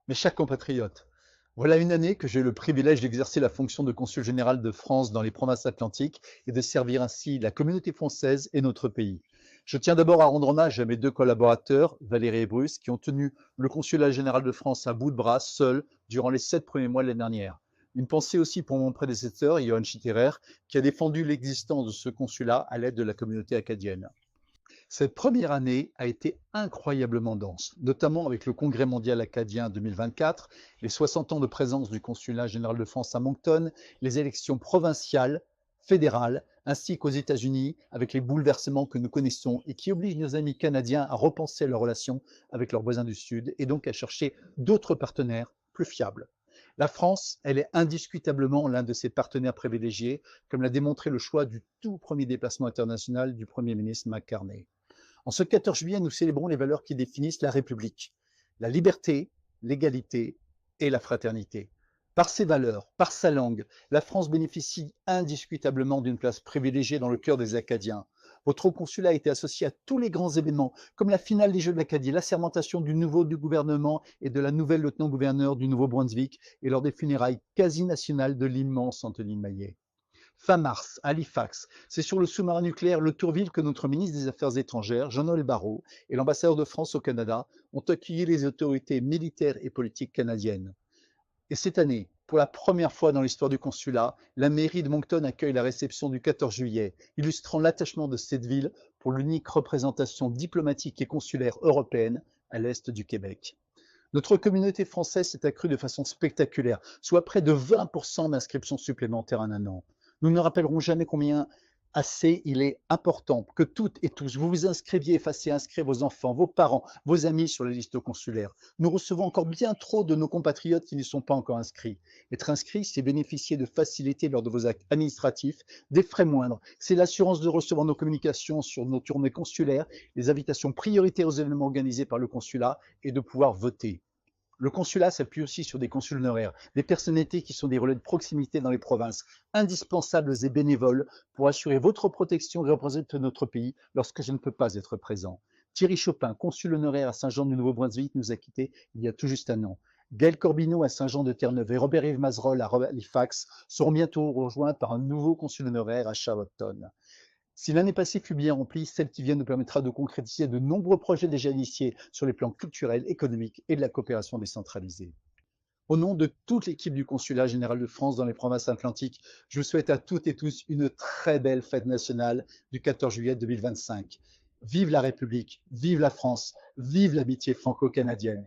Mes chers compatriotes, voilà une année que j'ai eu le privilège d'exercer la fonction de consul général de France dans les provinces atlantiques et de servir ainsi la communauté française et notre pays. Je tiens d'abord à rendre hommage à mes deux collaborateurs, Valérie et Bruce, qui ont tenu le consulat général de France à bout de bras, seuls, durant les 7 premiers mois de l'année dernière. Une pensée aussi pour mon prédécesseur, Johan Schitterer, qui a défendu l'existence de ce consulat à l'aide de la communauté acadienne. Cette première année a été incroyablement dense, notamment avec le Congrès mondial acadien 2024, les 60 ans de présence du Consulat général de France à Moncton, les élections provinciales, fédérales, ainsi qu'aux États-Unis, avec les bouleversements que nous connaissons et qui obligent nos amis canadiens à repenser leurs relations avec leurs voisins du Sud et donc à chercher d'autres partenaires plus fiables. La France, elle est indiscutablement l'un de ses partenaires privilégiés, comme l'a démontré le choix du tout premier déplacement international du Premier ministre Mark Carney. En ce 14 juillet, nous célébrons les valeurs qui définissent la République, la liberté, l'égalité et la fraternité. Par ses valeurs, par sa langue, la France bénéficie indiscutablement d'une place privilégiée dans le cœur des Acadiens. Votre consulat a été associé à tous les grands événements, comme la finale des Jeux de l'Acadie, l'assermentation du gouvernement et de la nouvelle lieutenant-gouverneur du Nouveau-Brunswick et lors des funérailles quasi nationales de l'immense Antonine Maillet. Fin mars, à Halifax, c'est sur le sous-marin nucléaire Le Tourville que notre ministre des Affaires étrangères, Jean-Noël Barrot, et l'ambassadeur de France au Canada ont accueilli les autorités militaires et politiques canadiennes. Et cette année, pour la première fois dans l'histoire du consulat, la mairie de Moncton accueille la réception du 14 juillet, illustrant l'attachement de cette ville pour l'unique représentation diplomatique et consulaire européenne à l'est du Québec. Notre communauté française s'est accrue de façon spectaculaire, soit près de 20% d'inscriptions supplémentaires en un an. Nous ne rappellerons jamais combien assez il est important que toutes et tous vous vous inscriviez et fassiez inscrire vos enfants, vos parents, vos amis sur les listes consulaires. Nous recevons encore bien trop de nos compatriotes qui ne sont pas encore inscrits. Être inscrit, c'est bénéficier de facilités lors de vos actes administratifs, des frais moindres. C'est l'assurance de recevoir nos communications sur nos tournées consulaires, les invitations prioritaires aux événements organisés par le consulat et de pouvoir voter. Le consulat s'appuie aussi sur des consuls honoraires, des personnalités qui sont des relais de proximité dans les provinces, indispensables et bénévoles pour assurer votre protection et représenter notre pays lorsque je ne peux pas être présent. Thierry Chopin, consul honoraire à Saint-Jean du Nouveau-Brunswick, nous a quittés il y a tout juste un an. Gaël Corbineau à Saint-Jean-de-Terre-Neuve et Robert-Yves Mazerolle à Halifax seront bientôt rejoints par un nouveau consul honoraire à Charlottetown. Si l'année passée fut bien remplie, celle qui vient nous permettra de concrétiser de nombreux projets déjà initiés sur les plans culturels, économiques et de la coopération décentralisée. Au nom de toute l'équipe du Consulat général de France dans les provinces atlantiques, je vous souhaite à toutes et tous une très belle fête nationale du 14 juillet 2025. Vive la République, vive la France, vive l'amitié franco-canadienne.